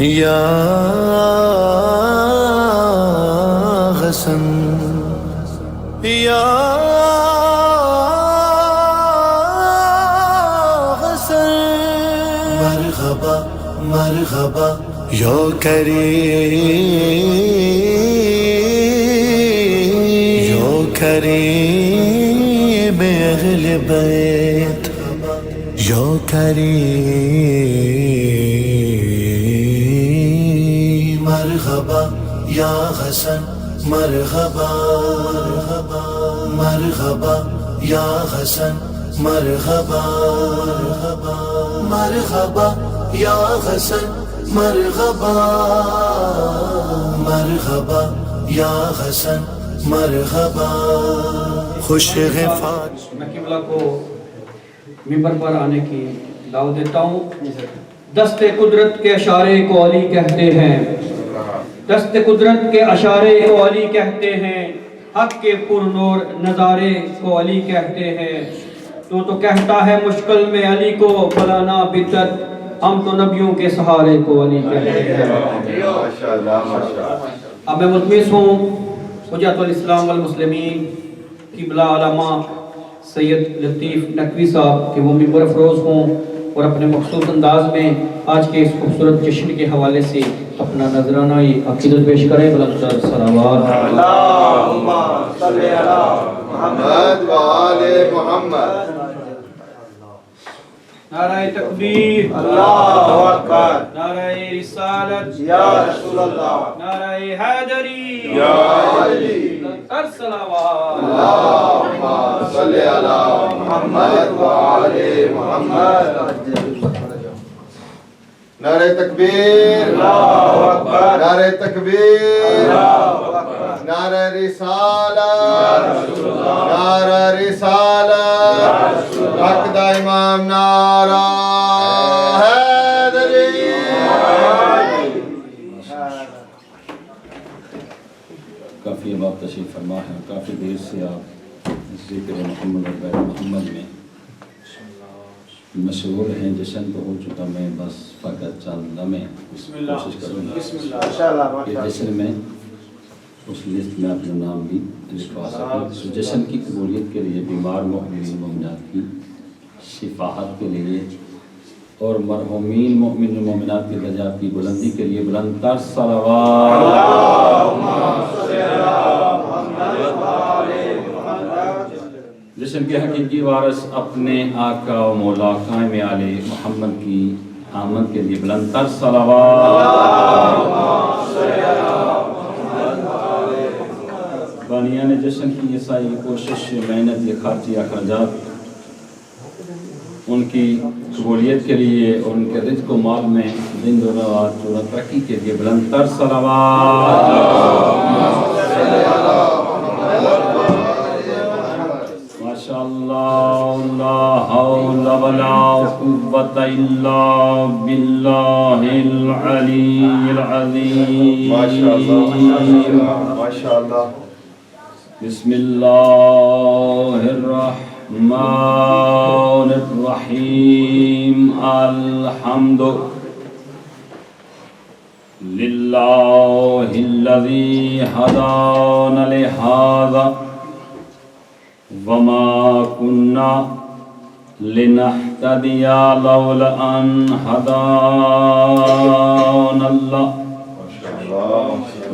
یا حسن یا حسن مرحبا مرحبا یا کریم اہل بیت یا کریم مرحبا یا حسن مرحبا مرحبا یا حسن مرحبا مرحبا یا حسن مرحبا مرحبا یا حسن مرحبا خوش غفات. میں قبلہ کو منبر پر آنے کی دعوت دیتا ہوں. دست قدرت کے اشارے کو علی کہتے ہیں، دست قدرت کے اشارے کو علی کہتے ہیں، حق کے پر نور نظارے کو علی کہتے ہیں. تو کہتا ہے مشکل میں علی کو بلانا بدعت، ہم تو نبیوں کے سہارے کو علی کہتے ہیں. اب میں ملتمس ہوں حجت الاسلام والمسلمین قبلہ علامہ سید لطیف نقوی صاحب کہ وہ منبر افروز ہوں اور اپنے مخصوص انداز میں آج کے اس خوبصورت جشن کے حوالے سے اپنا نذرانہ عقیدت پیش کریں. بلند تر صلوات. اللہم صلی علی محمد و آل محمد. نعرہ تکبیر، اللہ اکبر. نعرہ رسالت، یا رسول اللہ. نعرہ حیدری، یا علی. تر صلوات. اللہم صلی علی محمد و آل محمد. نعرہ تکبیر، اللہ اکبر. نعرہ تکبیر، اللہ اکبر. نعرہ رسالت، نعرہ رسالت. حق دا امام نعرہ حیدری. کافی اب آپ تشریف فرما ہے، کافی دیر سے آپ ذکر محمد اور غیر محمد میں مشغول ہیں. جشن تو ہو چکا، میں بس فقط چند لمحے کوشش کروں گا کہ جشن میں اس لسٹ میں اپنا نام بھی لکھوا سکیں. جشن کی قبولیت کے لیے بیمار مومنین مومنات کی شفاعت کے لیے اور مرحومین مومن مومنات کی درجات کی بلندی کے لیے بلند تر صلوات. جشن کے حقیقی وارث اپنے آقا و مولا قائم آل محمد کی آمد کے لیے بلند تر صلوات. بانیان جشن کی یہ ساری کوشش، محنت، یہ خارجی اخراجات ان کی قبولیت کے لیے اور ان کے رزق و مال میں دن دولت و ترقی کے لیے بلند تر صلوات. ماشاء اللہ، لا حول ولا قوة الا باللہ العلی العظیم. ماشاءاللہ. بسم اللہ الرحمن الرحیم. الحمد للہ الذی ہدانا لہذا وما كنا لنهتدي لولا أن هدانا الله.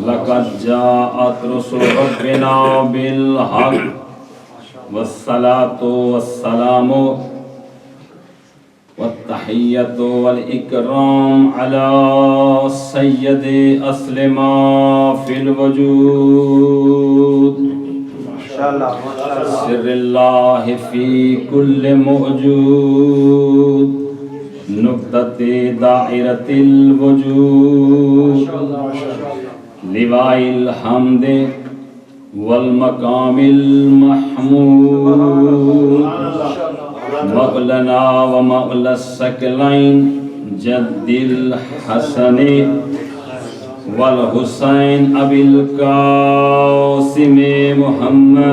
لقد جاءت رسل ربنا بالحق والصلاة والسلام والتحية والإكرام على سيد أصل ما في الوجود. سر اللہ فی کل موجود، نقطۃ دائرۃ الوجود، لواء الحمد والمقام المحمود، مغلنا ومغل الثقلین جد الحسن والحسین ابی القاسم محمد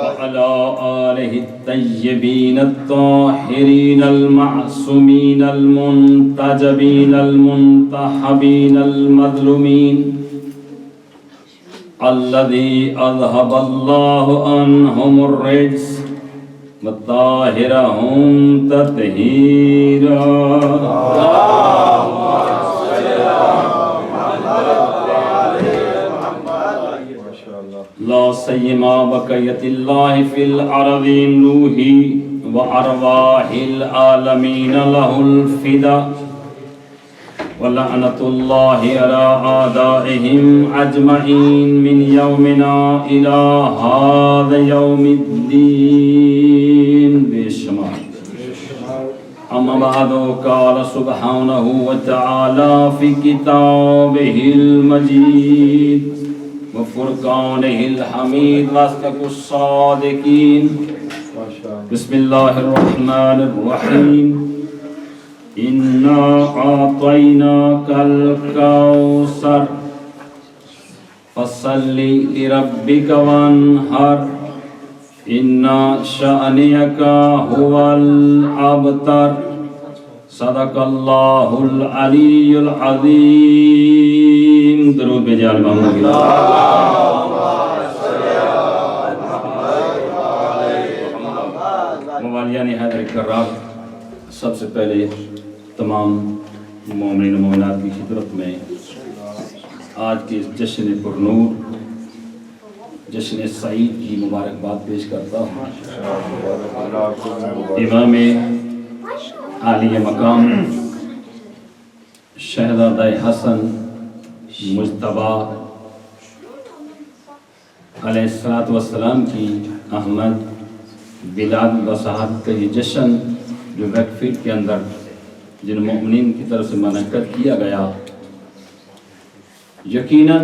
وعلى آلہ الطیبین الطيبين الطاهرين المعصومين المنتجبين المنتحبين المظلومين الذي أذهب الله عنهم الرجس وطهرهم تطهيرا. لا سيما بقية الله في الأرضين روحي وأرواح العالمين له الفدا ولعنة الله على أعدائهم أجمعين من يومنا إلى هذا يوم الدين بشمال. أما بعد قال سبحانه وتعالى في كتابه المجيد وفرقانه الحميد واصدق الصادقين. بسم الله الرحمن الرحيم. إنا أعطيناك الكوثر فصل لربك وانحر إن شأنك هو الأبتر. صدق الله العلي العظيم. درود بھیجے الباموں کی موالیان حیدر کرار. سب سے پہلے تمام مومنین و مومنات کی خدمت میں آج کے جشن پرنور جشن سعید کی مبارکباد پیش کرتا ہوں. امام عالی مقام شہزادہ حسن مجتبیٰ علیہ السلام کی احمد بلاد وساحت کا یہ جشن جو ویکفیلڈ کے اندر جن مومنین کی طرف سے منعقد کیا گیا، یقیناً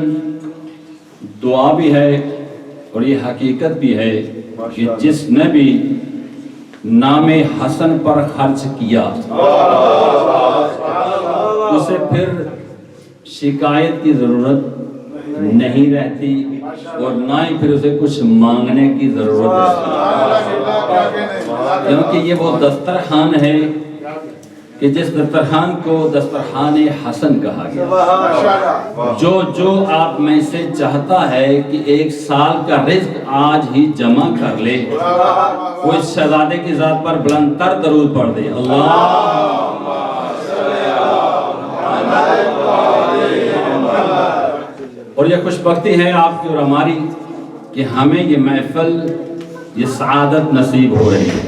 دعا بھی ہے اور یہ حقیقت بھی ہے کہ جس نے بھی نام حسن پر خرچ کیا اسے پھر شکایت کی ضرورت نہیں رہتی اور نہ ہی پھر اسے کچھ مانگنے کی ضرورت ہے، کیونکہ یہ وہ دسترخوان ہے کہ جس دسترخوان کو دسترخوان حسن کہا گیا. جو آپ میں سے چاہتا ہے کہ ایک سال کا رزق آج ہی جمع کر لے وہ اس شہزادے کی ذات پر بلند تر درود پڑھ دے. اللہ اور یہ خوش بختی ہے آپ کی اور ہماری کہ ہمیں یہ محفل یہ سعادت نصیب ہو رہی ہے.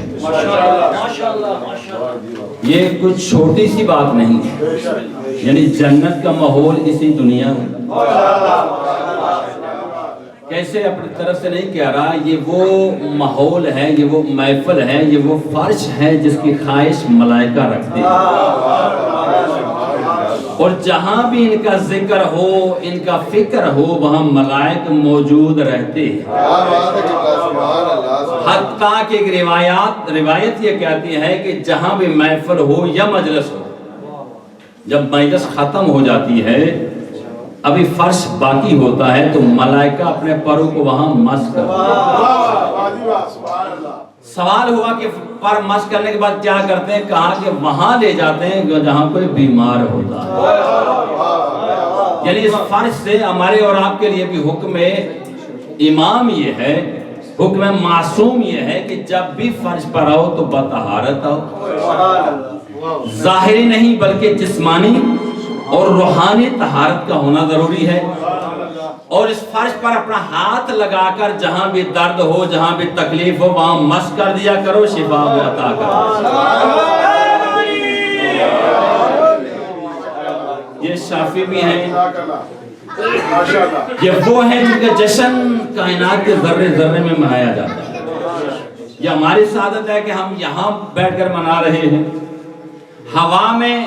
یہ کچھ چھوٹی سی بات نہیں ہے، یعنی جنت کا ماحول اسی دنیا میں. کیسے اپنی طرف سے نہیں کہہ رہا، یہ وہ ماحول ہے، یہ وہ محفل ہے، یہ وہ فرش ہے جس کی خواہش ملائکہ رکھتے ہیں. اور جہاں بھی ان کا ذکر ہو، ان کا فکر ہو، وہاں ملائک موجود رہتے ہیں. حتیٰ کہ ایک روایت یہ کہتی ہے کہ جہاں بھی محفل ہو یا مجلس ہو، جب مجلس ختم ہو جاتی ہے ابھی فرش باقی ہوتا ہے تو ملائکہ اپنے پروں کو وہاں مس کرتے ہیں. سوال ہوا کہ پر مس کرنے کے بعد کیا کرتے ہیں؟ کہا کہ وہاں لے جاتے ہیں جہاں کوئی بیمار ہوتا ہے. یعنی اس فرش سے ہمارے اور آپ کے لیے بھی حکم امام یہ ہے، حکم معصوم یہ ہے کہ جب بھی فرش پر آؤ تو بطہارت آؤ. ظاہری نہیں بلکہ جسمانی اور روحانی طہارت کا ہونا ضروری ہے. اور اس فرش پر اپنا ہاتھ لگا کر جہاں بھی درد ہو، جہاں بھی تکلیف ہو وہاں مس کر دیا کرو، شفا عطا کرو. یہ شافی بھی ہیں، یہ وہ ہیں جن کا جشن کائنات کے ذرے ذرے میں منایا جاتا ہے. یہ ہماری سعادت ہے کہ ہم یہاں بیٹھ کر منا رہے ہیں. ہوا میں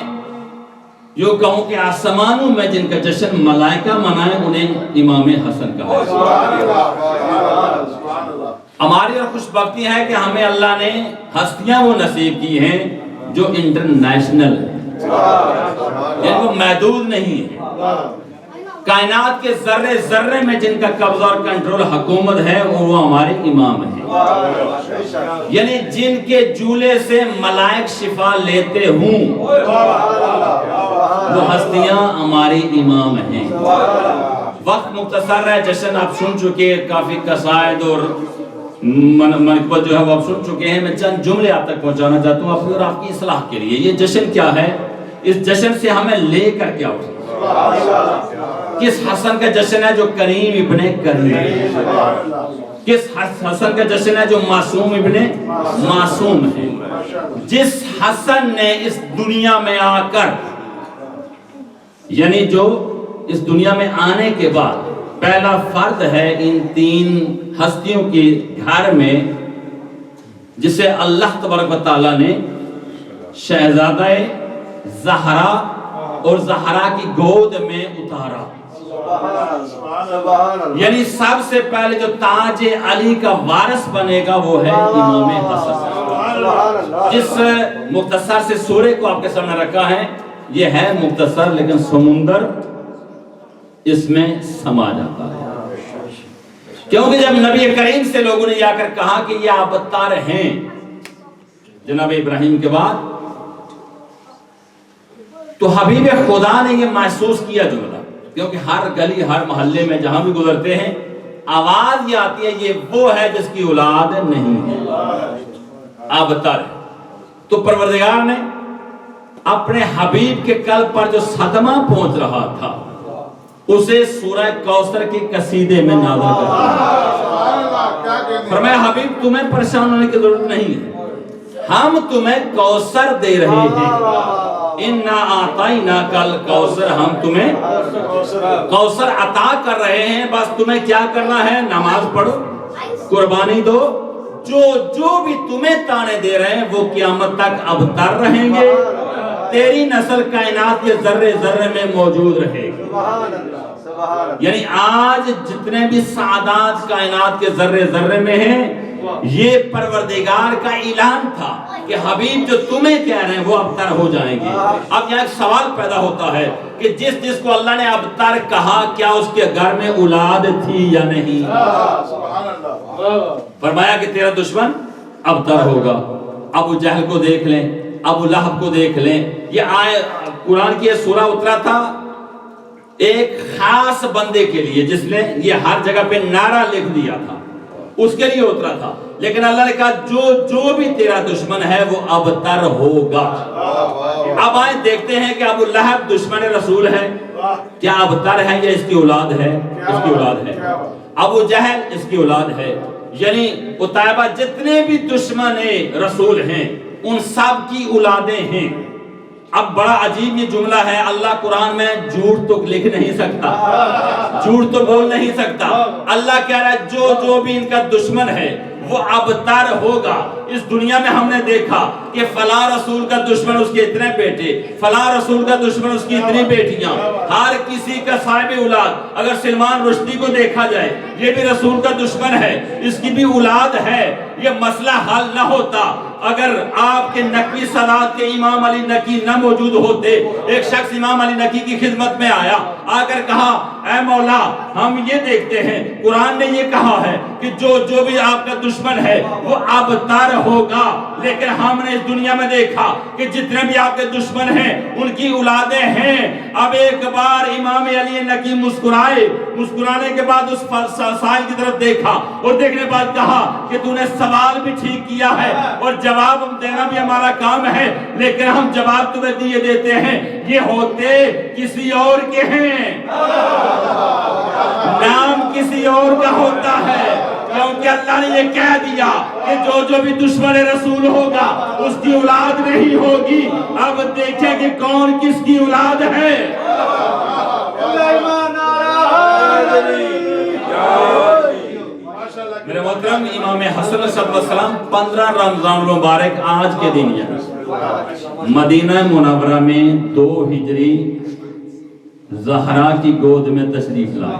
جو کہوں کہ آسمانوں میں جن کا جشن ملائکہ منائے انہیں امام حسن کہا. ہماری اور خوش بختی ہے کہ ہمیں اللہ نے ہستیاں وہ نصیب کی ہیں جو انٹرنیشنل ہیں، یعنی وہ محدود نہیں ہیں. کائنات کے ذرے ذرے میں جن کا قبضہ اور کنٹرول حکومت ہے وہ ہمارے امام ہیں، یعنی جن کے جولے سے ملائک شفا لیتے ہوں وہ ہستیاں ہماری امام ہیں۔ وقت مختصر ہے، جشن آپ سن چکے، کافی قصائد اور منقبت جو ہے وہ آپ سن چکے ہیں۔ میں چند جملے آپ تک پہنچانا چاہتا ہوں اپنی اور آپ کی اصلاح کے لیے۔ یہ جشن کیا ہے؟ اس جشن سے ہمیں لے کر کیا ہو؟ کس حسن کا جشن ہے جو کریم ابن کریم ہے؟ کس حسن کا جشن ہے جو معصوم ابن معصوم ہے؟ جس حسن نے اس دنیا میں آ کر، یعنی جو اس دنیا میں آنے کے بعد پہلا فرد ہے ان تین ہستیوں کے گھر میں، جسے اللہ تبارک و تعالیٰ نے شہزادہ زہرا اور زہرا کی گود میں اتارا۔ یعنی سب سے پہلے جو تاج علی کا وارث بنے گا وہ ہے امام حسن۔ جس مختصر سے سورے کو آپ کے سامنے رکھا ہے، یہ ہے مختصر لیکن سمندر اس میں سما جاتا ہے، کیونکہ جب نبی کریم سے لوگوں نے جا کر کہا کہ یہ ابتر ہیں جناب ابراہیم کے بعد، تو حبیب خدا نے یہ محسوس کیا جملہ، کیونکہ ہر گلی ہر محلے میں جہاں بھی گزرتے ہیں آواز یہ آتی ہے یہ وہ ہے جس کی اولاد نہیں ہے، ابتر ہے۔ تو پروردگار نے اپنے حبیب کے قلب پر جو صدمہ پہنچ رہا تھا اسے سورہ کوثر کے قصیدے میں نازل کر دیا۔ فرمایا حبیب تمہیں پریشان ہونے کی ضرورت نہیں ہے، ہم تمہیں کوثر دے رہے ہیں، اِنَّا أَعْطَيْنَاكَ الْكَوْثَرَ، ہم تمہیں کوثر عطا کر رہے ہیں، بس تمہیں کیا کرنا ہے؟ نماز پڑھو، قربانی دو، جو بھی تمہیں تانے دے رہے ہیں وہ قیامت تک ابتر رہیں گے، تیری نسل کائنات کے ذرے ذرے میں موجود رہے گی۔ یعنی آج جتنے بھی سعادات کائنات کے ذرے ذرے میں ہیں، یہ پروردگار کا اعلان تھا کہ حبیب جو تمہیں کہہ رہے ہیں وہ ابتر ہو جائیں گے۔ اب یہاں ایک سوال پیدا ہوتا ہے کہ جس کو اللہ نے ابتر کہا کیا اس کے گھر میں اولاد تھی یا نہیں؟ فرمایا کہ تیرا دشمن ابتر ہوگا۔ ابو جہل کو دیکھ لیں، ابو لہب کو دیکھ لیں، یہ قرآن کی یہ سورہ اترا تھا ایک خاص بندے کے لیے جس نے یہ ہر جگہ پہ نعرہ لکھ دیا تھا، اس کے لیے اترا تھا، لیکن اللہ نے کہا جو بھی تیرا دشمن ہے وہ ابتر ہوگا۔ اب آئیں دیکھتے ہیں کہ ابو لہب دشمن رسول ہے، کیا ابتر ہے یا اس کی اولاد ہے؟ اس کی اولاد ہے۔ ابو جہل اس کی اولاد ہے، یعنی عتیبہ جتنے بھی دشمن رسول ہیں ان سب کی اولادیں ہیں۔ اب بڑا عجیب یہ جملہ ہے، اللہ قرآن میں جھوٹ تو لکھ نہیں سکتا، جھوٹ تو بول نہیں سکتا۔ اللہ کہہ رہا ہے جو بھی ان کا دشمن ہے وہ ابتر ہوگا۔ اس دنیا میں ہم نے دیکھا کہ فلاں رسول کا دشمن اس کے اتنے بیٹے، فلاں رسول کا دشمن اس کی اتنی بیٹیاں، ہر کسی کا صاحب اولاد۔ اگر سلمان رشدی کو دیکھا جائے یہ بھی رسول کا دشمن ہے، اس کی بھی اولاد ہے۔ یہ مسئلہ حل نہ ہوتا اگر آپ کے نقوی سادات کے امام علی نقی نہ موجود ہوتے۔ ایک شخص امام علی نقی کی خدمت میں آیا، آ کر کہا اے مولا ہم یہ دیکھتے ہیں قرآن نے یہ کہا ہے کہ جو بھی آپ کا دشمن ہے وہ ابتر ہوگا، لیکن ہم نے اس دنیا میں دیکھا کہ جتنے بھی آپ کے دشمن ہیں ان کی اولادیں ہیں۔ اب ایک بار امام علی نقی مسکرائے، مسکرانے کے بعد اس سائل کی طرف دیکھا اور دیکھنے بعد کہا کہ تو نے سوال بھی ٹھیک کیا ہے اور جواب دینا بھی ہمارا کام ہے، لیکن ہم جواب تمہیں دیے دیتے ہیں، یہ ہوتے کسی اور کے ہیں، نام کسی اور کا ہوتا ہے، کیونکہ اللہ نے یہ کہہ دیا کہ جو بھی دشمن رسول ہوگا اس کی اولاد نہیں ہوگی۔ اب دیکھیں کہ کون کس کی اولاد ہے۔ میرے محترم امام حسن صلی اللہ علیہ وسلم 15 رمضان المبارک آج کے دن یہاں مدینہ منورہ میں 2 ہجری زہرا کی گود میں تشریف لائے۔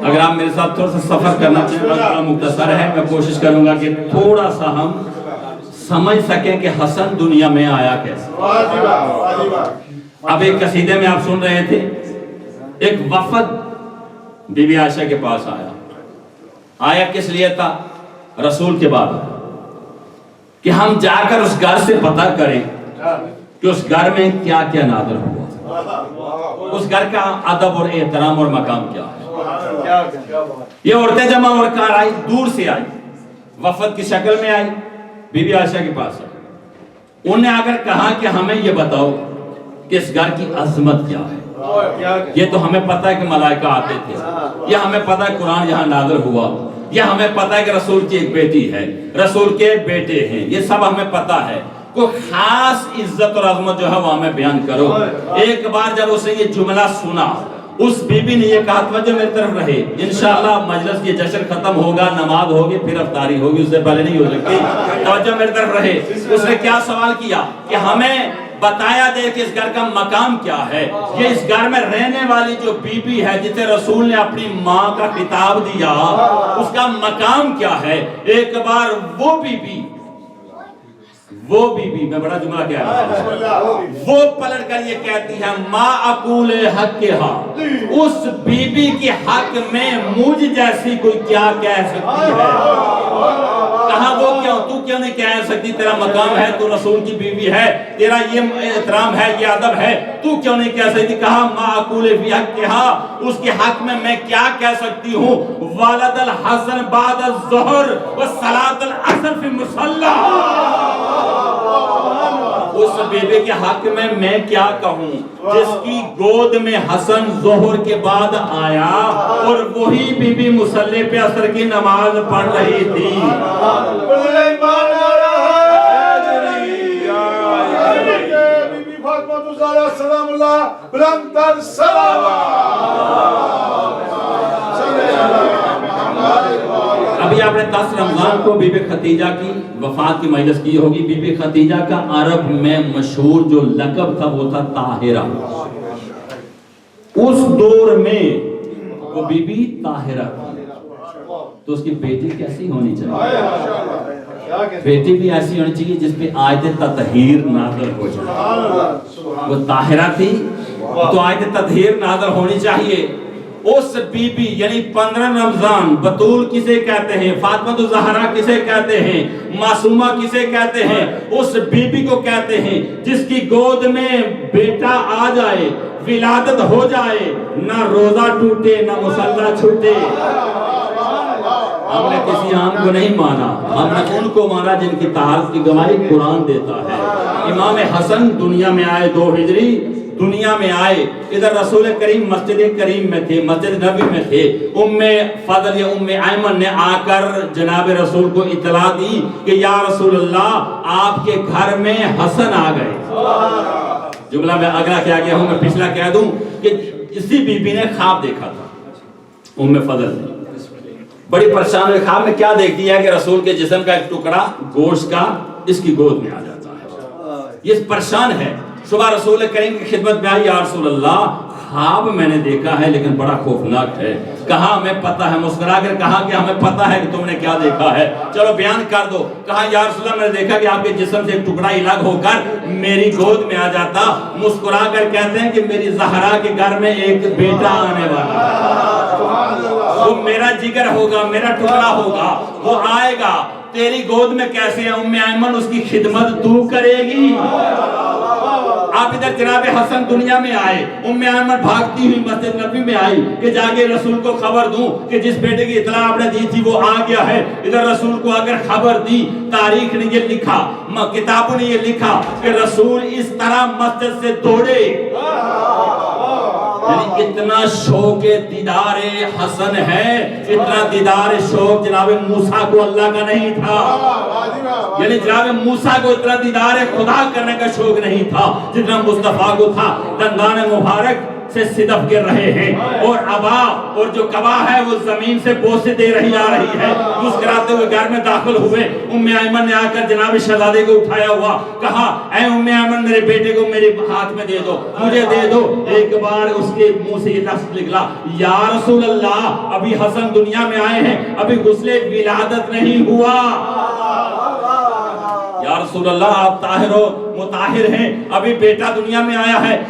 اگر آپ میرے ساتھ تھوڑا سا سفر کرنا چاہیں، بڑا مختصر ہے، میں کوشش کروں گا کہ تھوڑا سا ہم سمجھ سکیں کہ حسن دنیا میں آیا کیسے۔ اب ایک قصیدے میں آپ سن رہے تھے ایک وفد بی بی عائشہ کے پاس آیا کس لیے تھا؟ رسول کے بعد کہ ہم جا کر اس گھر سے پتہ کریں کہ اس گھر میں کیا کیا نازل ہوا، اس گھر کا ادب اور احترام اور مقام کیا ہے۔ یہ عورتیں جمع ہو کر آئی، دور سے آئی، وفد کی شکل میں آئی، بی بی عائشہ کے پاس آئی۔ انہوں نے اگر کہا کہ ہمیں یہ بتاؤ کہ اس گھر کی عظمت کیا ہے، یہ تو ہمیں پتہ ہے کہ ملائکہ آتے تھے، یہ ہمیں پتہ ہے قرآن یہاں نازل ہوا، یہ ہمیں پتہ ہے کہ رسول کی ایک بیٹی ہے، رسول کے بیٹے ہیں، یہ سب ہمیں پتہ ہے، کوئی خاص عزت اور عظمت جو ہے وہ ہمیں بیان کرو۔ ایک بار جب اس نے یہ جملہ سنا، اس بی بی نے یہ کہا توجہ میری طرف رہے، انشاءاللہ مجلس یہ جشن ختم ہوگا، نماز ہوگی، پھر افطاری ہوگی، اس سے پہلے نہیں ہو سکتی، توجہ میری طرف رہے۔ اس نے کیا سوال کیا کہ ہمیں بتایا دے کہ اس گھر کا مقام کیا ہے، یہ اس گھر میں رہنے والی جو بی بی ہے جسے رسول نے اپنی ماں کا خطاب دیا، اس کا مقام کیا ہے۔ ایک بار وہ بی بی میں بڑا جملہ کیا ہے، وہ پلٹ کر یہ کہتی ہے ما اقول حقھا، اس بی بی کے حق میں مجھ جیسی کوئی کیا کہہ سکتی ہے۔ کہاں وہ کیوں، تو کیوں نہیں کہہ سکتی، تیرا مقام ہے، تو رسول کی بیوی ہے، تیرا یہ احترام ہے، یہ ادب ہے، تو کیوں نہیں کہہ سکتی۔ کہا ما اقول فی حقھا، اس کے حق میں کیا کہہ سکتی ہوں، والد الحسن بعد الظہر وصلاۃ العصر فی مصلی، اس بیبے کے حق میں کیا کہوں جس کی گود میں حسن ظہر کے بعد آیا اور وہی بی بی مصلی پہ عصر کی نماز پڑھ رہی تھی۔ ابھی آپ نے 10 رمضان کو بی بی خدیجہ کی وفات کی مجلس کی ہوگی۔ بی بی خدیجہ کا عرب میں مشہور جو لقب تھا وہ تھا طاہرہ۔ اس دور میں وہ بی بی طاہرہ تھی، تو اس کی بیٹی کیسی ہونی چاہیے؟ بیٹی بھی ایسی ہونی چاہیے جس پہ آیت تطہیر نازل ہو جائے۔ وہ طاہرہ تھی تو آیت تطہیر نازل ہونی چاہیے۔ اس بی بی یعنی 15 رمضان، بطول کسے کہتے ہیں، فاطمہ الزہرا کسے کہتے ہیں، معصومہ کسے کہتے ہیں، اس بی بی کو کہتے ہیں جس کی گود میں بیٹا آ جائے، ولادت ہو جائے، نہ روزہ ٹوٹے نہ مصلی چھوٹے۔ ہم نے کسی عام کو نہیں مانا، ہم نے ان کو مانا جن کی طہارت کی گواہی قرآن دیتا ہے۔ امام حسن دنیا میں آئے 2 ہجری، دنیا میں آئے، ادھر رسول کریم مسجد کریم میں تھے، مسجد نبی میں تھے۔ ام فضل یا ام ایمن نے آ کر جناب رسول کو اطلاع دی کہ یا رسول اللہ آپ کے گھر میں حسن آ گئے۔ جملہ میں اگلا کیا گیا ہوں، میں پچھلا کہہ دوں کہ اسی بی بی نے خواب دیکھا تھا، ام فضل نے بڑی پریشان ہوئے، خواب میں کیا دیکھتی ہے کہ رسول کے جسم کا ایک ٹکڑا گوشت کا اس کی گود میں آ جاتا ہے، یہ پریشان ہے۔ صبح رسول کریم کی خدمت میں آئی، یا رسول اللہ خواب میں نے دیکھا ہے لیکن بڑا خوفناک ہے۔ کہا ہمیں پتہ ہے، مسکرا کر کہا کہ ہمیں پتہ ہے کہ تم نے کیا دیکھا ہے، چلو بیان کر دو۔ کہا یا رسول اللہ میں نے دیکھا کہ آپ کے جسم سے ایک ٹکڑا الگ ہو کر میری گود میں آ جاتا۔ مسکرا کر کہتے ہیں کہ میری زہرا کے گھر میں ایک بیٹا آنے والا ہے، وہ میرا جگر ہوگا، میرا ٹکڑا ہوگا، وہ آئے گا، تیری گود میں کیسے ہے؟ ام ایمن اس کی خدمت تو کرے گی۔ آپ ادھر جناب حسن دنیا میں آئے، ام ایمن بھاگتی ہوئی مسجد نبی میں آئی کہ جاگے رسول کو خبر دوں کہ جس بیٹے کی اطلاع آپ نے دی تھی وہ آ گیا ہے۔ ادھر رسول کو اگر خبر دی، تاریخ نے یہ لکھا، کتابوں نے یہ لکھا کہ رسول اس طرح مسجد سے دوڑے، یعنی اتنا شوق دیدار حسن ہے، اتنا دیدار شوق جناب موسیٰ کو اللہ کا نہیں تھا، یعنی جناب موسیٰ کو اتنا دیدار خدا کرنے کا شوق نہیں تھا جتنا مصطفیٰ کو تھا۔ دندان مبارک سے صدف گر رہے ہیں اور ابا اور جو کبا ہے وہ زمین سے بوسے دے رہی آ رہی ہے، مسکراتے ہوئے گھر میں داخل ہوئے۔ ام ایمن نے آ کر جناب شہزادے کو اٹھایا ہوا، کہا اے ام ایمن میرے بیٹے کو میرے ہاتھ میں دے دو، مجھے دے دو۔ ایک بار اس کے منہ سے یہ لفظ نکلا، یا رسول اللہ ابھی حسن دنیا میں آئے ہیں، ابھی غسل ولادت نہیں ہوا۔ یا رسول اللہ آپ طاہر و مطاہر ہیں، ابھی بیٹا دنیا میں آیا ہے۔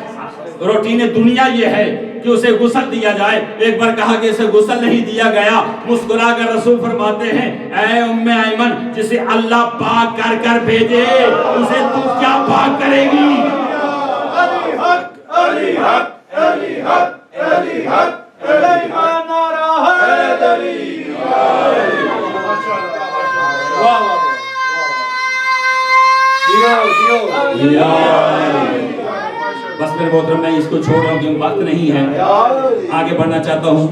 روٹین دنیا یہ ہے کہ اسے غسل دیا جائے. ایک بار کہا کہ اسے غسل نہیں دیا گیا. مسکرا کر رسول فرماتے ہیں اے ام ایمن جسے اللہ پاک کر کر بھیجے اسے تو کیا پاک کرے گی؟ علی حق علی حق علی حق علی حق علی حق نعرہ حیدری. بس میرے محترم میں اس کو چھوڑ رہا ہوں کیونکہ وقت نہیں ہے, آگے بڑھنا چاہتا ہوں.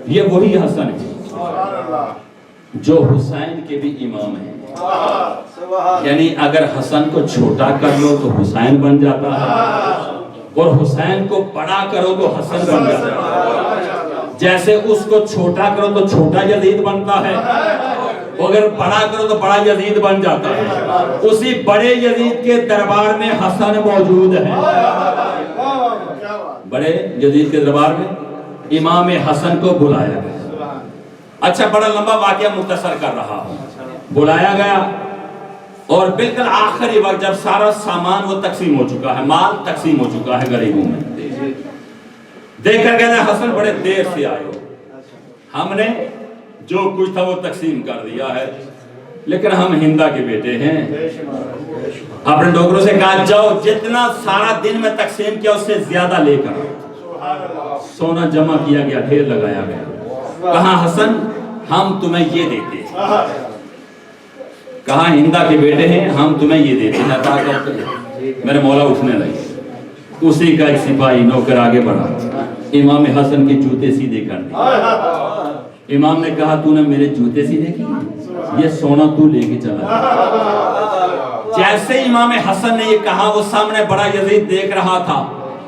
یہ وہی حسن ہے جو حسین کے بھی امام ہیں. یعنی اگر حسن کو چھوٹا کر لو تو حسین بن جاتا ہے, اور حسین کو بڑا کرو تو حسن بن جاتا ہے. جیسے اس کو چھوٹا کرو تو چھوٹا یزید بنتا ہے, اگر بڑا کرو تو بڑا یزید بن جاتا ہے. اسی بڑے یزید کے دربار میں حسن موجود ہے. بڑے یزید کے دربار میں امام حسن کو بلایا گیا. اچھا بڑا لمبا واقعہ مختصر کر رہا ہوں. بلایا گیا اور بالکل آخری وقت جب سارا سامان وہ تقسیم ہو چکا ہے, مال تقسیم ہو چکا ہے غریبوں میں, دیکھ کر کہتے ہیں حسن بڑے دیر سے آئے ہو, ہم نے جو کچھ تھا وہ تقسیم کر دیا ہے, لیکن ہم ہندا کے بیٹے ہیں. اپنے ڈوگروں سے کہا جاؤ جتنا سارا دن میں تقسیم کیا اس سے زیادہ لے کر. سونا جمع کیا گیا, ڈھیر لگایا گیا. کہا حسن ہم تمہیں یہ دیتے ہیں. کہا ہندا کے بیٹے ہیں ہم تمہیں یہ دیتے ہیں, عطا کرتے ہیں. میرے مولا اٹھنے لگے. اسی کا ایک سپاہی نوکر آگے بڑھا, امام حسن کے جوتے سیدھے کر دیے. امام نے کہا تو نے میرے جوتے سیدھے کیے, یہ سونا تو لے کے چلا. جیسے امام حسن نے یہ کہا وہ سامنے بڑا یزید دیکھ رہا تھا,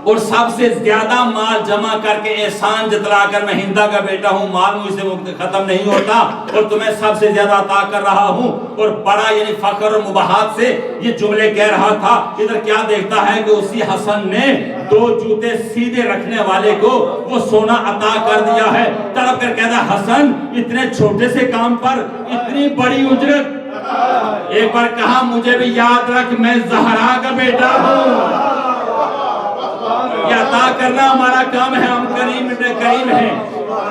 اور سب سے زیادہ مال جمع کر کے احسان جتلا کر میں ہندا کا بیٹا ہوں, مال مجھ سے ختم نہیں ہوتا اور تمہیں سب سے زیادہ عطا کر رہا ہوں, اور بڑا یعنی فخر اور مباحت سے یہ جملے کہہ رہا تھا. ادھر کیا دیکھتا ہے کہ اسی حسن نے 2 جوتے سیدھے رکھنے والے کو وہ سونا عطا کر دیا ہے. تڑپ کر کہتا ہے حسن اتنے چھوٹے سے کام پر اتنی بڑی اجرت. ایک بار کہا مجھے بھی یاد رکھ میں زہرا کا بیٹا ہوں, یہ عطا کرنا ہمارا کام ہے, ہم کریم ہیں.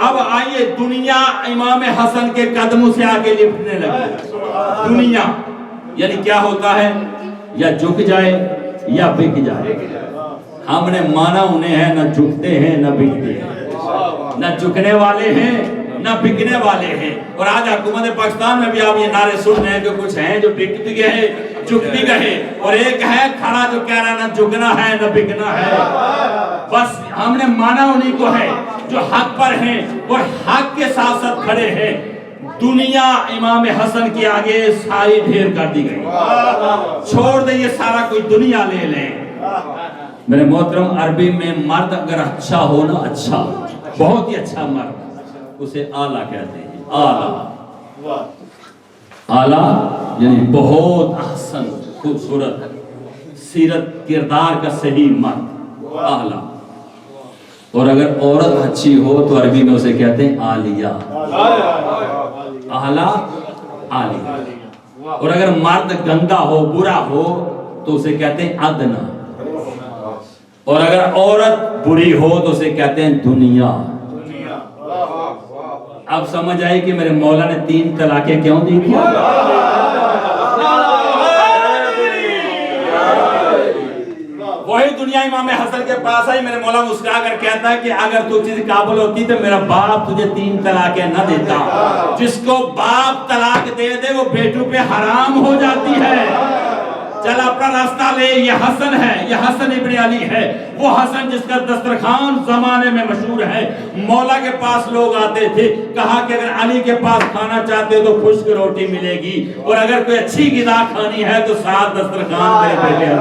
اب آئیے دنیا امام حسن کے قدموں سے آگے لپٹنے لگی. دنیا یعنی کیا ہوتا ہے, یا جھک جائے یا بک جائے. ہم نے مانا انہیں ہے نہ جھکتے ہیں نہ بکتے ہیں, نہ جھکنے والے ہیں نہ بکنے والے ہیں. اور آج حکومت پاکستان میں بھی آپ یہ نعرے سن رہے ہیں کہ کچھ ہیں جو بک بھی گئے جھک بھی گئے, اور ایک ہے کھڑا جو کہہ رہا نہ جھکنا ہے نہ بکنا ہے. بس ہم نے مانا انہی کو ہے جو حق پر ہیں اور حق کے ساتھ ساتھ کھڑے ہیں. دنیا امام حسن کے آگے ساری ڈھیر کر دی گئی. چھوڑ دے یہ سارا کوئی دنیا لے لیں. میرے محترم عربی میں مرد اگر اچھا ہو نا, اچھا بہت ہی اچھا مرد, اسے آلہ کہتے ہیں. آلہ آلہ یعنی بہت احسن خوبصورت سیرت کردار کا صحیح مرد, آلہ. اور اگر عورت اچھی ہو تو عربی میں اسے کہتے ہیں عالیہ, اعلیٰ عالیہ. اور اگر مرد گندا ہو برا ہو تو اسے کہتے ہیں ادنا, اور اگر عورت بری ہو تو اسے کہتے ہیں دنیا. اب سمجھ آئی کہ میرے مولا نے 3 طلاقیں کیوں دی تھی. وہی دنیا امام حسن کے پاس آئی. میرے مولا مسکرا کر کہتا ہے کہ اگر تو چیز قابل ہوتی تو میرا باپ تجھے 3 طلاقیں نہ دیتا. جس کو باپ طلاق دے دے وہ بیٹوں پہ حرام ہو جاتی ہے. چل اپنا راستہ لے, یہ حسن ہے, یہ حسن ابن علی ہے. وہ حسن جس کا دسترخوان زمانے میں مشہور ہے. مولا کے پاس لوگ آتے تھے, کہا کہ اگر علی کے پاس کھانا چاہتے ہو تو خشک روٹی ملے گی, اور اگر کوئی اچھی غذا کھانی ہے تو ساتھ دسترخوان میرے بیٹے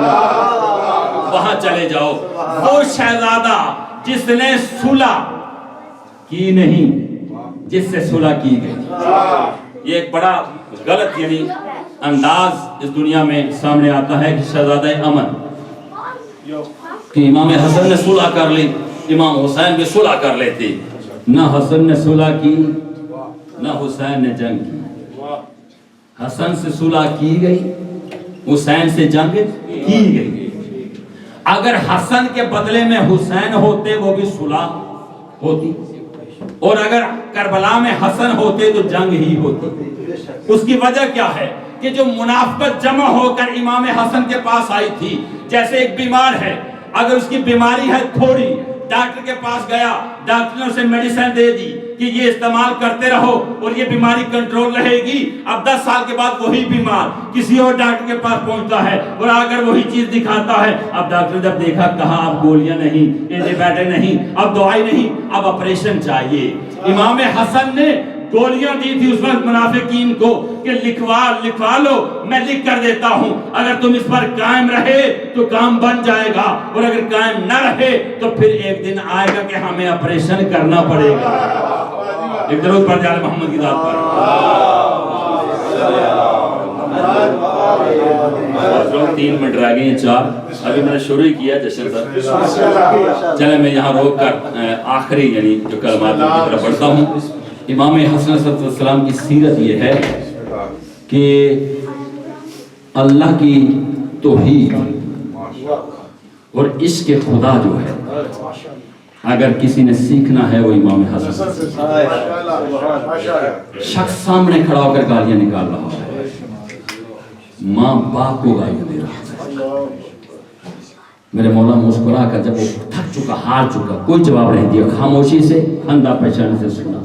وہاں چلے جاؤ. وہ شہزادہ جس نے صلح کی نہیں, جس سے صلح کی گئی. یہ ایک بڑا غلط یعنی انداز اس دنیا میں سامنے آتا ہے کہ شہزادہ امن کہ امام حسن نے صلح کر لی, امام حسین بھی صلح کر لیتے. نہ حسن نے صلح کی نہ حسین نے جنگ کی. حسن سے صلح کی گئی, حسین سے جنگ کی گئی. اگر حسن کے بدلے میں حسین ہوتے وہ بھی صلح ہوتی، اور اگر کربلا میں حسن ہوتے تو جنگ ہی ہوتی۔ اس کی وجہ کیا ہے کہ جو منافقت جمع ہو کر امام حسن کے پاس آئی تھی، جیسے ایک بیمار ہے، اگر اس کی بیماری ہے تھوڑی، ڈاکٹر کے پاس گیا، ڈاکٹر نے اسے میڈیسن دے دی کہ یہ استعمال کرتے رہو اور یہ بیماری کنٹرول رہے گی۔ اب 10 سال کے بعد وہی بیمار کسی اور ڈاکٹر کے پاس پہنچتا ہے اور آگر وہی چیز دکھاتا ہے۔ اب ڈاکٹر نے جب دیکھا، کہا اب گولیاں نہیں، اینٹی بائیوٹک نہیں، اب دوائی نہیں، اب آپریشن چاہیے۔ امام حسن نے گولیاں دی تھی اس وقت منافقین کو کہ لکھوا لو، میں لکھ کر دیتا ہوں، اگر تم اس پر قائم رہے تو کام بن جائے گا، اور اگر قائم نہ رہے تو پھر ایک دن آئے گا کہ ہمیں آپریشن کرنا پڑے گا۔ ایک درود پڑھ جائے محمد کی ذات پر۔ 3 منٹ رہ گئے ہیں، 4، ابھی میں نے شروع ہی کیا جشن سر۔ چلے میں یہاں روک کر آخری یعنی جو کلمات کی طرف بڑھتا ہوں۔ امام حسن صلی اللہ علیہ وسلم کی سیرت یہ ہے کہ اللہ کی توحید اور عشق خدا جو ہے اگر کسی نے سیکھنا ہے وہ امام حسن۔ شخص سامنے کھڑا ہو کر گالیاں نکال رہا ہے، ماں باپ کو گالیاں دے رہا ہے، میرے مولا مسکرا کر جب وہ تھک چکا، ہار چکا، کوئی جواب نہیں دیا، خاموشی سے کھندا پیشانی سے سنا۔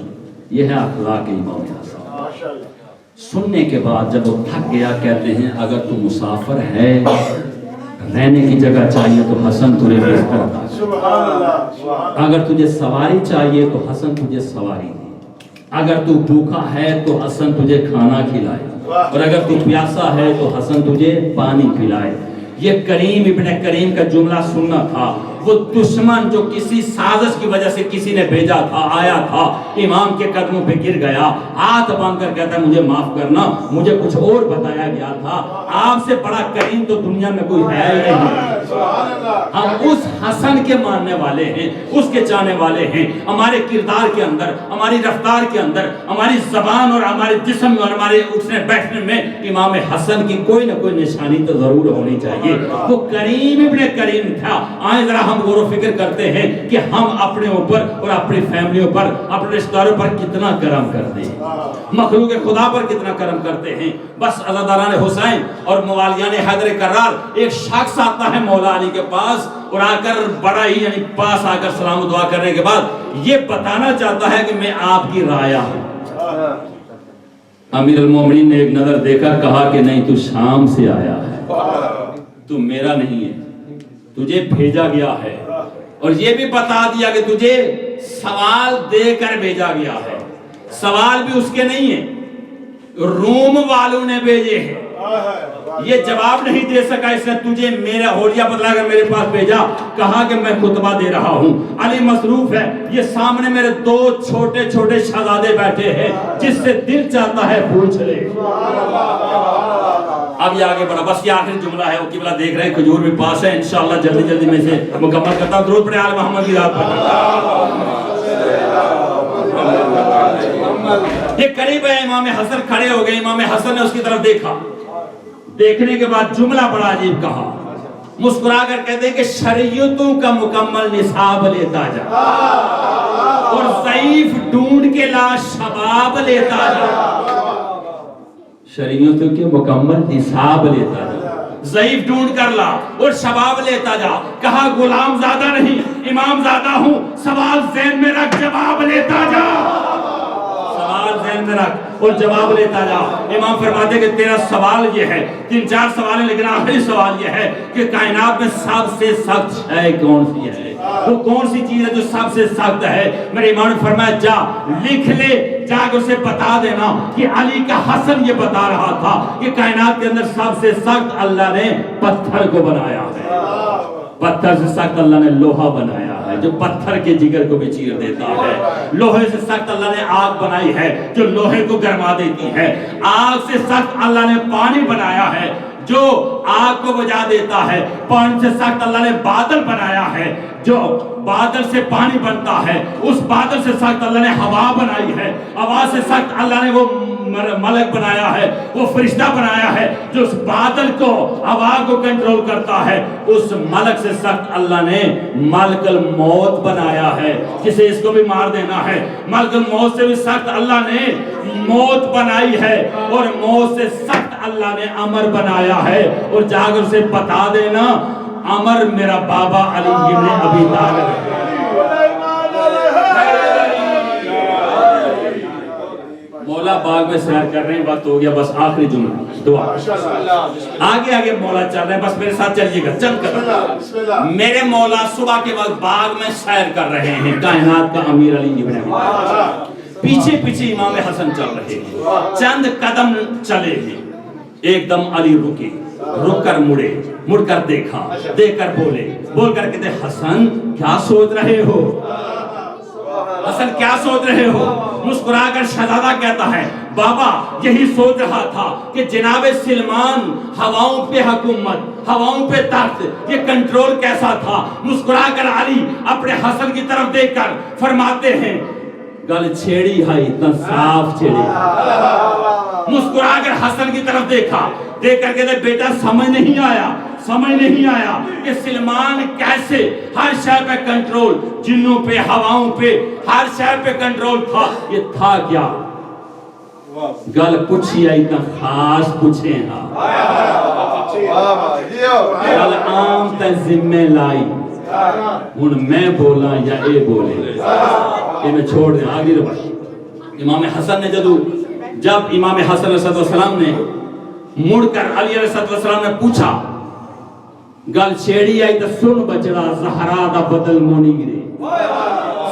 یہ ہے اخلاق امام حسن۔ سننے کے بعد جب وہ تھک گیا کہتے ہیں اگر تو مسافر ہے، رہنے کی جگہ چاہیے تو حسن تجھے بستر دے، اگر تجھے سواری چاہیے تو حسن تجھے سواری دے، اگر تو بھوکا ہے تو حسن تجھے کھانا کھلائے، اور اگر تو پیاسا ہے تو حسن تجھے پانی پلائے۔ یہ کریم ابن کریم کا جملہ سننا تھا۔ وہ دشمن جو کسی سازش کی وجہ سے کسی نے بھیجا تھا، آیا تھا، امام کے قدموں پہ گر گیا، ہاتھ باندھ کر کہتا ہے مجھے معاف کرنا، مجھے کچھ اور بتایا گیا تھا، آپ سے بڑا کریم تو دنیا میں کوئی ہے ہی نہیں۔ ہم اس حسن کے ماننے والے ہیں، اس کے چاہنے والے ہیں۔ ہمارے کردار کے اندر، ہماری رفتار کے اندر، ہماری زبان اور ہمارے جسم اور ہمارے اٹھنے بیٹھنے میں امام حسن کی کوئی نہ کوئی نشانی تو ضرور ہونی چاہیے۔ وہ کریم ابن کریم تھا۔ آئیں ذرا ہم غور و فکر کرتے ہیں کہ ہم اپنے اوپر اور اپنی فیملیوں پر، اپنے رشتہ داروں پر کتنا کرم کرتے ہیں، مخلوق خدا پر کتنا کرم کرتے ہیں۔ بس عزاداران حسین اور موالیان حیدر کرار، ایک شخص آتا ہے مولا علی کے پاس اور آ کر بڑا ہی یعنی پاس آ کر سلام و دعا کرنے کے بعد یہ بتانا چاہتا ہے کہ میں آپ کی رایا ہوں۔ امیر المومنین نے ایک نظر دیکھا، کہا کہ نہیں تو شام سے آیا ہے، تو میرا نہیں ہے، تجھے بھیجا گیا ہے، اور یہ بھی بتا دیا کہ تجھے سوال دے کر بھیجا گیا ہے۔ سوال بھی اس کے نہیں ہیں، روم والوں نے بھیجے ہیں۔ یہ جواب نہیں دے سکا، اس نے تجھے میرا حولیہ بدلا کر میرے پاس بھیجا، کہا کہ میں خطبہ دے رہا ہوں، علی مصروف ہے، یہ سامنے میرے 2 چھوٹے چھوٹے شہزادے بیٹھے ہیں، جس سے دل چاہتا ہے پوچھ لے۔ اب یہ آگے بڑھا، بس یہ آخری جملہ ہے، وہ قبلہ دیکھ رہے ہیں، کھجور بھی پاس ہے، انشاءاللہ جلدی جلدی میں سے مکمل کرتا ہوں۔ درود پڑھیں آل محمد کی ذات پر۔ یہ قریب ہے، امام حسن کھڑے ہو گئے، امام حسن نے اس کی طرف دیکھا، دیکھنے کے بعد جملہ بڑا عجیب کہا، مسکرا کر کہتے کہ شریعتوں کا مکمل نصاب لیتا جا، اور ضعیف ڈھونڈ کے لا شباب لیتا جا۔ شریعتوں کے مکمل نصاب لیتا جا، ضعیف ڈھونڈ کر لا اور شباب لیتا جا۔ کہا غلام زادہ نہیں، امام زادہ ہوں، سوال ذہن میں رکھ، جواب لیتا جا، سوال ذہن میں رکھ اور جواب لیتا جا۔ امام فرماتے کہ تیرا سوال یہ ہے، 3-4 سوال ہیں، لیکن آخری سوال یہ ہے کہ کائنات میں سب سے سخت ہے کون سی ہے، وہ کون سی چیز ہے جو سب سے سخت ہے؟ میرے امام نے فرمایا جا لکھ لے، جا کے اسے بتا دینا کہ علی کا حسن یہ بتا رہا تھا کہ کائنات کے اندر سب سے سخت اللہ نے پتھر کو بنایا ہے، پتھر سے سخت اللہ نے لوہا بنایا ہے جو پتھر کے جگر کو بھی چیر دیتا ہے، لوہے سے سخت اللہ نے آگ بنائی ہے جو لوہے کو گرما دیتی ہے، آگ سے سخت اللہ نے پانی بنایا ہے جو آگ کو بجھا دیتا ہے. پانی سے سخت اللہ نے بادل بنایا ہے, جو بادل سے پانی بنتا ہے. اس بادل سے سخت اللہ نے ہوا بنائی ہے. ہوا سے سخت اللہ نے وہ ملک بنایا ہے, وہ فرشتہ بنایا ہے جو اس بادل کو, ہوا کو کنٹرول کرتا ہے. اس ملک سے سخت اللہ نے ملک الموت بنایا ہے, جسے اس کو بھی مار دینا ہے. ملک الموت سے بھی سخت اللہ نے موت بنائی ہے, اور موت سے سخت اللہ نے امر بنایا ہے. اور جا کر اسے بتا دینا امر میرا بابا علی ابن ابی طالب ہے. مولا باغ میں سیر کر رہے ہیں, وقت ہو گیا, بس آخری جملہ دعا. آگے آگے مولا چل رہے ہیں, بس میرے ساتھ چلیے گا چند قدم. میرے مولا صبح کے وقت باغ میں سیر کر رہے ہیں, کائنات کا امیر علی ابن ابی طالب. پیچھے پیچھے امام حسن چل رہے ہیں. چند قدم چلے ہیں, ایک دم علی رکے, رک کر مڑ کر دیکھا, دیکھ کر بول کر کہتے حسن کیا سوچ رہے ہو, حسن کیا سوچ رہے ہو. مسکرا کر شہزادہ کہتا ہے بابا یہی سوچ رہا تھا کہ جناب سلمان ہواؤں پہ حکومت, ہواؤں پہ تخت, یہ کنٹرول کیسا تھا. مسکرا کر علی اپنے حسن کی طرف دیکھ کر فرماتے ہیں گل چھیڑی ہے اتنا صاف چھیڑی. مسکرا کر حسن کی طرف دیکھا, دیکھ کر کہتے بیٹا سمجھ نہیں آیا کہ سلمان کیسے ہر شے پہ کنٹرول, جنوں پہ, ہواؤں پہ, ہر شے پہ کنٹرول تھا. یہ تھا کیا گل پوچھی آئی اتنا خاص پوچھے ہاں, گل عام تے ذمہ لائی. ہن میں بولا یا اے بولے, یہ میں چھوڑ دیں آگے روایت. امام حسن نے جب امام حسن علیہ السلام نے مڑ کر علی علیہ السلام نے پوچھا گل چھیڑی آئی تو سن بچڑا زہرا دا بدل مونی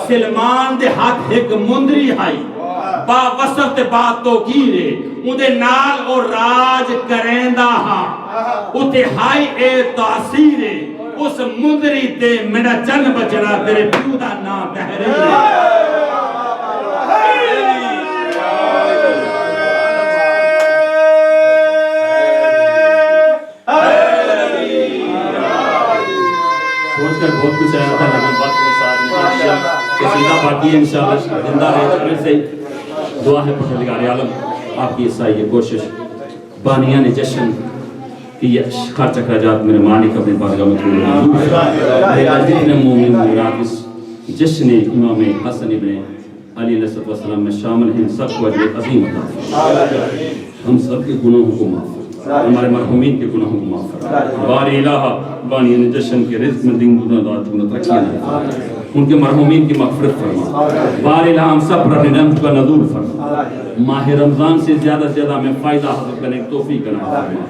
سلمان دے ہاتھ ایک مندری آئی با وصف تے بات تو کیرے اندے نال اور راج کریندا ہاں اتے ہائی اے تاثیرے اس مندری تے میرا چن بچڑا تیرے پیو دا نام تحریر. سوچ کر بہت کچھ آیا تھا لیکن وقت کے ساتھ قصیدہ باقی ہے انشاءاللہ زندہ رہے. پھر سے دعا ہے پروردگار عالم آپ کی سائے کوشش بانیان جشن کی خرچ اخراجات میرے مالک اپنے بارگاہ میں قبول فرمائے. جتنے مومن مومنات اس جشن امام حسن ابن علی علیہ السلام میں شامل ہیں سب کو اجر عظیم عطا فرمائے. ہم سب کے گناہوں کو معاف فرمائے, ہمارے مرحومین کے گناہوں کو معاف فرمائے. باری الہ بانی جشن کے رزق میں دن گنا دار چونت رکھیے, ان کے مرحومین کی مغفرت فرما. باری الہ ہم سب پر رحمت کا نزول فرما. ماہ رمضان سے زیادہ سے زیادہ ہمیں فائدہ حاصل کرنے کی توفیق عطا فرما.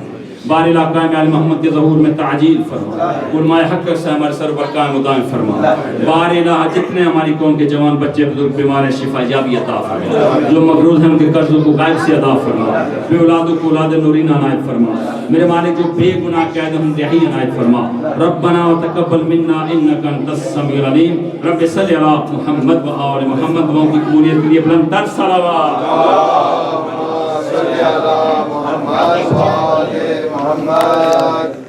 بار الہ قائم علی محمد کے ظہور میں تعجیل فرما. علماء حق سے ہمارے سر پر قائم و دائم فرما. بار الہ جتنے ہماری قوم کے جوان بچے بزرگ بیمار شفا یابی عطا فرما. جو مقروض ہیں ان کے قرضوں کو غائب سے ادا فرما. بے اولادوں کو اولاد نورین عنایت فرما. میرے مالک جو بے گناہ قید ہم رہی عنایت فرما. ربنا وتقبل منا انک انت السمیع العلیم. رب صلی علی محمد و آل محمد. وہ کی قبولیت کے لیے بلند تر صلوات. صلی علی محمد و آل محمد.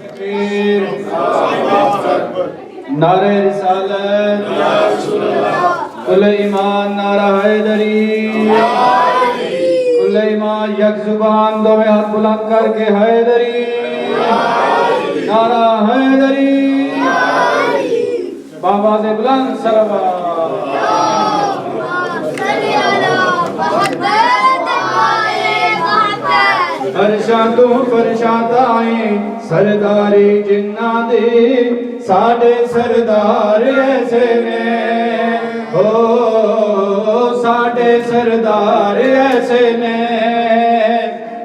نعرہ رسالت کل ایمان نعرہ حیدری, کل ایمان یک زبان دو میں ہاتھ بلند کر کے حیدری, نعرہ حیدری, بابا سے بلند صلوات. فرشاتوں فرشات آئیں سرداری جنہ دی, ساڑھے سردار ایسے نے ہو, ساڑھے سردار ایسے نے.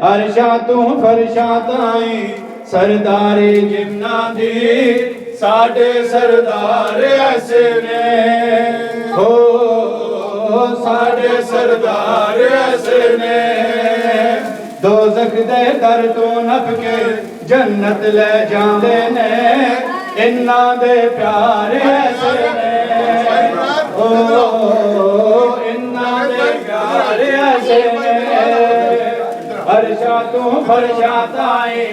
فرشاتوں فرشات آئیں سرداری جنہ دی, ساڑھے سردار ایسے نے ہو, ساڑھے سردار ایسے نے. دوزخ دے در تو نپ کے جنت لے جاندے نے, انہاں دے پیار ایسے نے انہاں دے پیار ایسے نے. فرشاتوں فرشات آئیں